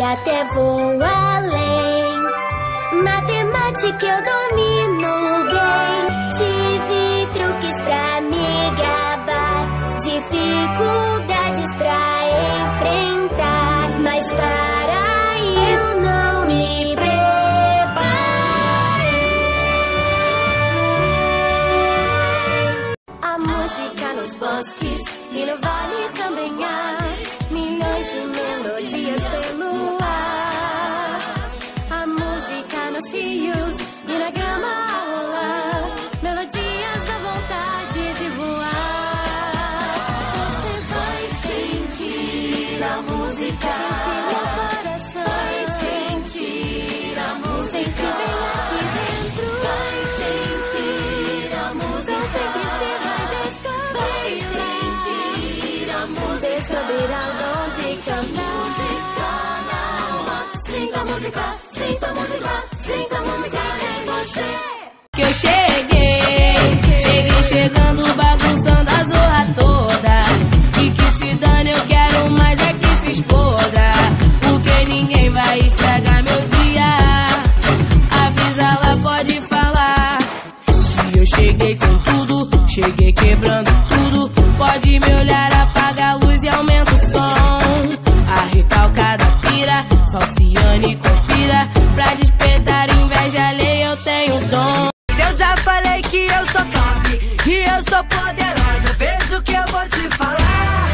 até vou além. Matemática eu domino bem. Tive truques pra me gabar, dificuldades pra enfrentar, mas para isso não me preparei. A música nos bosques e no vale também há milhões de melodias pelo ar. A música nos rios e na grama a rolar, melodias da vontade de voar. Você vai sentir a música, sentir meu coração, vai sentir a música, sentir bem aqui dentro, vai sentir a música, sempre se vai descobrir, vai sentir a música, descobrir aonde cantar. Sinta a música, sinta a música, sinta a música em você. Que eu cheguei chegando, bagunçando a zorra toda. E que se dane, eu quero mais é que se exploda, porque ninguém vai estragar meu dia. Avisa, ela pode falar que eu cheguei com tudo, cheguei quebrando tudo. Pode me olhar, apaga a luz e aumenta o som. A recalcada pira, Falciane conspira pra despertar inveja alheia, eu tenho dom. Eu já falei que eu sou top, que eu sou poderosa, veja o que eu vou te falar.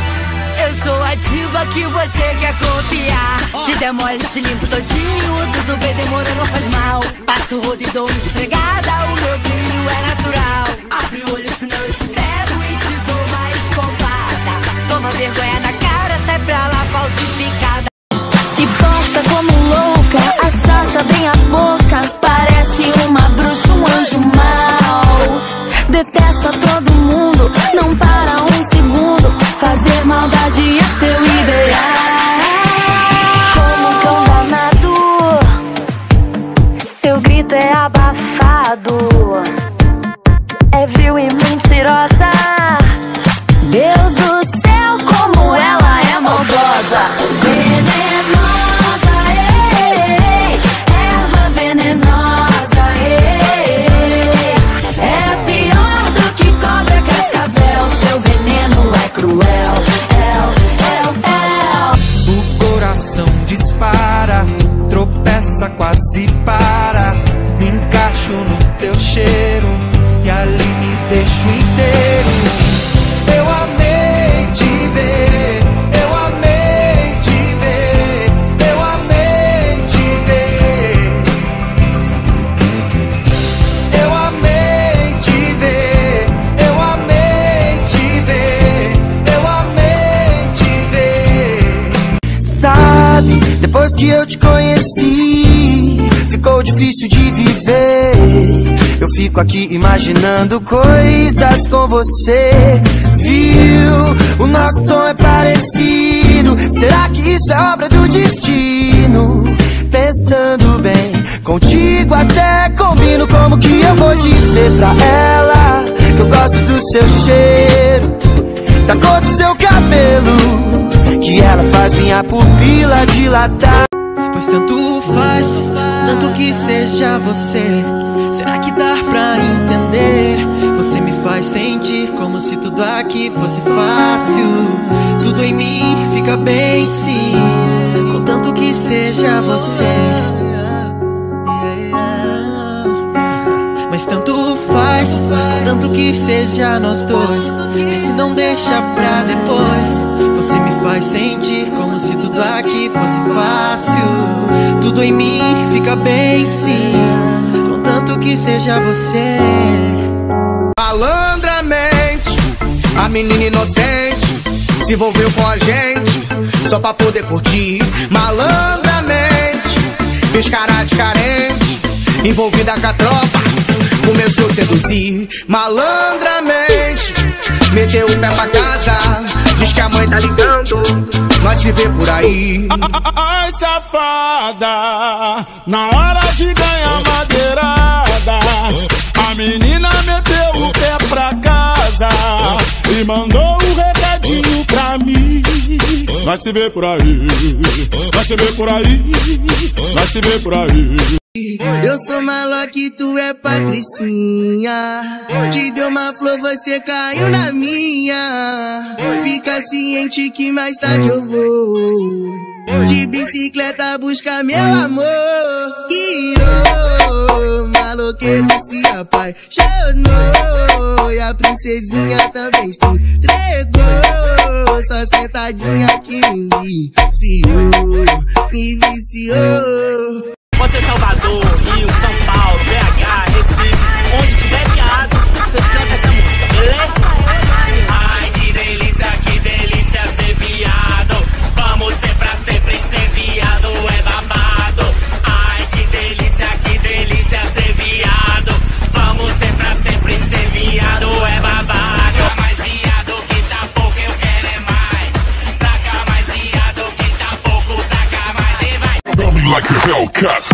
Eu sou a diva que você quer copiar. Se der mole te limpo todinho, tudo bem, demora, não faz mal. Passo o rodo e dou uma esfregada, o meu brilho é natural. Abre o olho senão eu te pego e te dou uma escopada. Toma vergonha na cara, sai pra lá falsificada. Se porta como louca, achata bem a boca, parece uma bruxa, um anjo mau. Detesta todo mundo, não para um segundo, fazer maldade é seu ideal. Como um cão danado, seu grito é abafado, é vil e mentirosa. Deus do céu, como ela é maldosa. Venenosa, ei, erva venenosa, ei. É pior do que cobra cascavel, seu veneno é cruel. O coração dispara, tropeça, quase para. Me encaixo no teu cheiro e ali me deixo inteiro. Eu amei te ver, eu amei te ver, eu amei te ver. Eu amei te ver, eu amei te ver, eu amei te ver. Sabe, depois que eu te conheci, ficou difícil de viver. Eu fico aqui imaginando coisas com você. Viu? O nosso som é parecido. Será que isso é obra do destino? Pensando bem, contigo até combino. Como que eu vou dizer pra ela que eu gosto do seu cheiro, da cor do seu cabelo, que ela faz minha pupila dilatar? Pois tanto faz, tanto que seja você. Será que dá pra entender? Você me faz sentir como se tudo aqui fosse fácil. Tudo em mim fica bem sim, contanto que seja você. Mas tanto faz, contanto que seja nós dois. Vê se não deixa pra depois. Você me faz sentir como se tudo aqui fosse fácil. Tudo em mim fica bem sim, contanto que seja você. Malandramente, a menina inocente se envolveu com a gente só pra poder curtir. Malandramente, fez cara de carente, envolvida com a tropa, começou a seduzir. Malandramente, meteu o pé pra casa, diz que a mãe tá ligando, nós se vê por aí. Ai, safada, na hora de ganhar madeirada, a menina meteu o pé pra casa e mandou um recadinho pra mim. vai se ver por aí, vai se ver por aí, vai se ver por aí. Eu sou maloca e tu é patricinha. Te deu uma flor, você caiu na minha. Fica ciente que mais tarde eu vou de bicicleta buscar meu amor. E o maloqueiro se apaixonou e a princesinha também se entregou. Só sentadinha que me viciou. Pode ser Salvador, Rio, São Paulo, BH, Recife, onde tiver viado, vocês cantam essa música, beleza? Ai, que delícia ser viado. Vamos ser pra sempre ser viado, é babado. Ai, que delícia ser viado. Vamos ser pra sempre ser viado, é babado. Taca mais viado que tá pouco, eu quero é mais. Taca mais viado que tá pouco, taca mais e vai. Run me like a Hellcat.